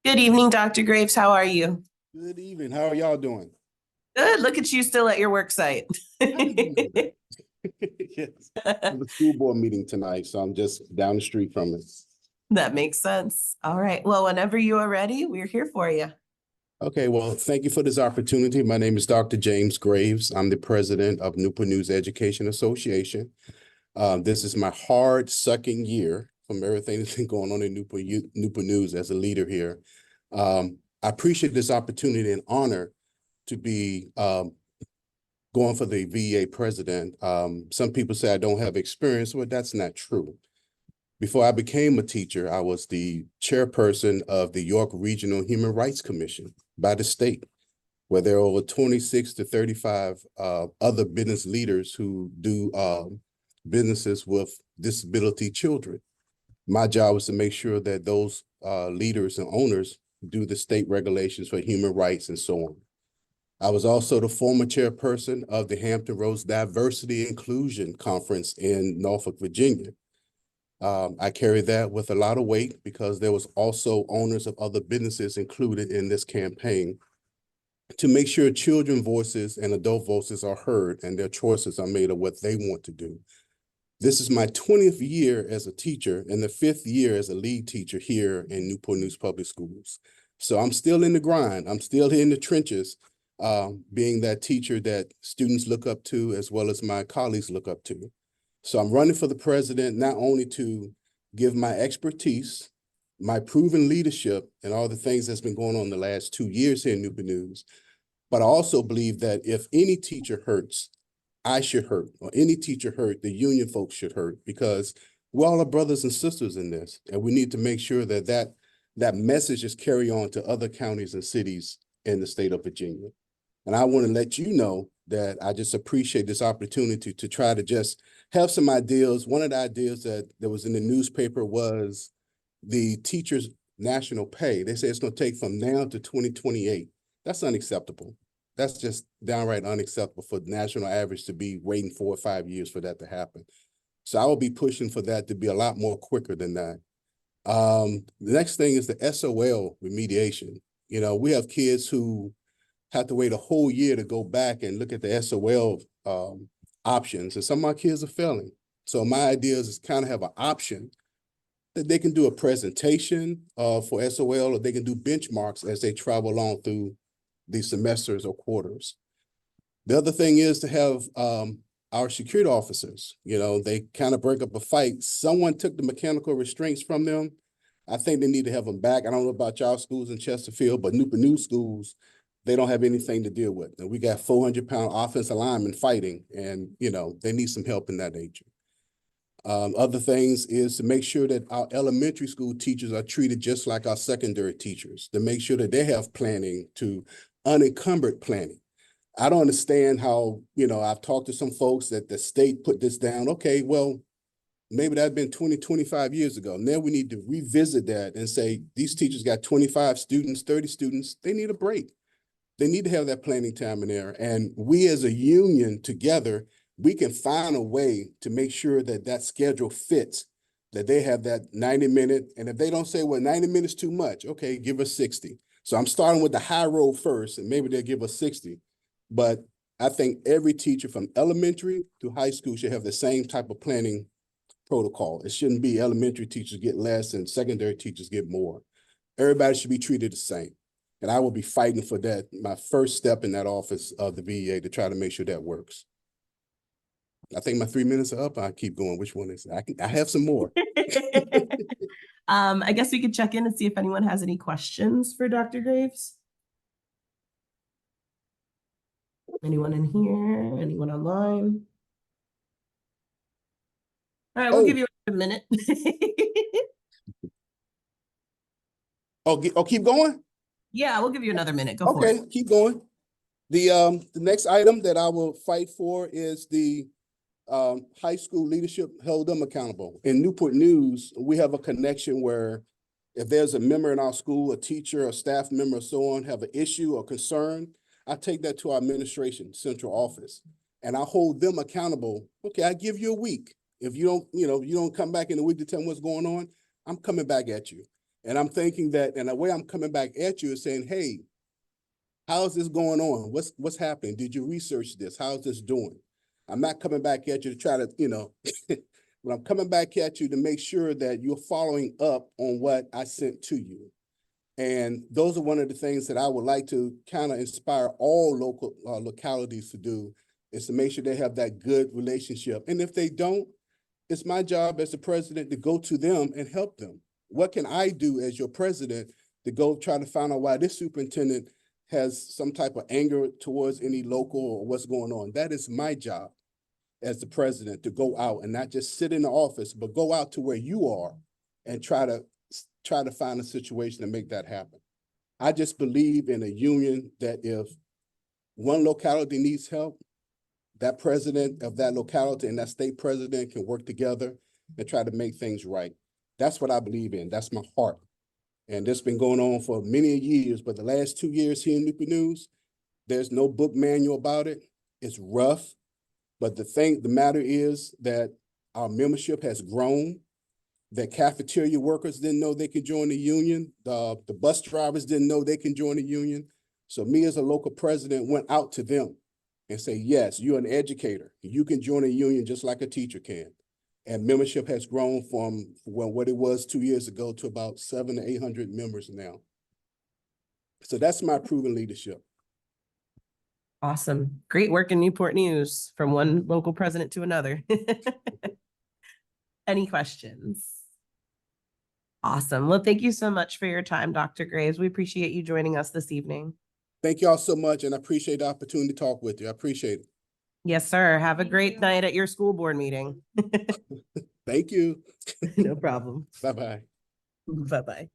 Good evening, Dr. Graves. How are you? Good evening. How are y'all doing? Good. Look at you still at your work site. Yes. The school board meeting tonight, so I'm just down the street from it. That makes sense. All right. Well, whenever you are ready, we're here for you. Okay, well, thank you for this opportunity. My name is Dr. James Graves. I'm the president of Newport News Education Association. This is my hard-sucking year from everything that's been going on in Newport News as a leader here. I appreciate this opportunity and honor to be going for the VEA president. Some people say I don't have experience, but that's not true. Before I became a teacher, I was the chairperson of the York Regional Human Rights Commission by the state, where there are over 26 to 35 other business leaders who do businesses with disability children. My job was to make sure that those leaders and owners do the state regulations for human rights and so on. I was also the former chairperson of the Hampton Roads Diversity Inclusion Conference in Norfolk, Virginia. I carried that with a lot of weight because there was also owners of other businesses included in this campaign to make sure children voices and adult voices are heard and their choices are made of what they want to do. This is my 20th year as a teacher and the 5th year as a lead teacher here in Newport News Public Schools. So I'm still in the grind. I'm still in the trenches, being that teacher that students look up to as well as my colleagues look up to. So I'm running for the president, not only to give my expertise, my proven leadership, and all the things that's been going on the last 2 years here in Newport News, but I also believe that if any teacher hurts, I should hurt, or any teacher hurt, the union folks should hurt, because we all are brothers and sisters in this, and we need to make sure that that message is carried on to other counties and cities in the state of Virginia. And I want to let you know that I just appreciate this opportunity to try to just have some ideas. One of the ideas that was in the newspaper was the teachers' national pay. They say it's going to take from now to 2028. That's unacceptable. That's just downright unacceptable for the national average to be waiting 4 or 5 years for that to happen. So I will be pushing for that to be a lot more quicker than that. The next thing is the SOL remediation. You know, we have kids who have to wait a whole year to go back and look at the SOL options, and some of my kids are failing. So my idea is kind of have an option that they can do a presentation for SOL, or they can do benchmarks as they travel along through the semesters or quarters. The other thing is to have our security officers, you know, they kind of break up a fight. Someone took the mechanical restraints from them. I think they need to have them back. I don't know about y'all schools in Chesterfield, but Newport News schools, they don't have anything to deal with. And we got 400-pound offensive linemen fighting, and, you know, they need some help in that nature. Other things is to make sure that our elementary school teachers are treated just like our secondary teachers, to make sure that they have planning, to unencumbered planning. I don't understand how, you know, I've talked to some folks that the state put this down. Okay, well, maybe that had been 20, 25 years ago. Now we need to revisit that and say, these teachers got 25 students, 30 students, they need a break. They need to have that planning time in there. And we as a union together, we can find a way to make sure that that schedule fits, that they have that 90-minute. And if they don't say, well, 90 minutes too much, okay, give us 60. So I'm starting with the high road first, and maybe they'll give us 60. But I think every teacher from elementary to high school should have the same type of planning protocol. It shouldn't be elementary teachers get less and secondary teachers get more. Everybody should be treated the same. And I will be fighting for that, my first step in that office of the VEA, to try to make sure that works. I think my 3 minutes are up. I keep going. Which one is it? I have some more. I guess we could check in and see if anyone has any questions for Dr. Graves. Anyone in here? Anyone online? All right, we'll give you a minute. Keep going? Yeah, we'll give you another minute. Go for it. Okay, keep going. The next item that I will fight for is the high school leadership, hold them accountable. In Newport News, we have a connection where if there's a member in our school, a teacher, a staff member, or so on, have an issue or concern, I take that to our administration central office and I hold them accountable. Okay, I give you a week. If you don't, you don't come back in a week to tell me what's going on, I'm coming back at you. And I'm thinking that, and the way I'm coming back at you is saying, hey, how's this going on? What's happening? Did you research this? How's this doing? I'm not coming back at you to try to, but I'm coming back at you to make sure that you're following up on what I sent to you. And those are one of the things that I would like to kind of inspire all local localities to do, is to make sure they have that good relationship. And if they don't, it's my job as the president to go to them and help them. What can I do as your president to go try to find out why this superintendent has some type of anger towards any local or what's going on? That is my job as the president, to go out and not just sit in the office, but go out to where you are and try to find a situation to make that happen. I just believe in a union that if one locality needs help, that president of that locality and that state president can work together and try to make things right. That's what I believe in. That's my heart. And this has been going on for many years, but the last 2 years here in Newport News, there's no book manual about it. It's rough, but the matter is that our membership has grown. The cafeteria workers didn't know they could join the union. The bus drivers didn't know they can join the union. So me as a local president went out to them and say, yes, you're an educator. You can join a union just like a teacher can. And membership has grown from what it was 2 years ago to about 700 to 800 members now. So that's my proven leadership. Awesome. Great work in Newport News from one local president to another. Any questions? Awesome. Well, thank you so much for your time, Dr. Graves. We appreciate you joining us this evening. Thank you all so much, and I appreciate the opportunity to talk with you. I appreciate it. Yes, sir. Have a great night at your school board meeting. Thank you. No problem. Bye-bye. Bye-bye.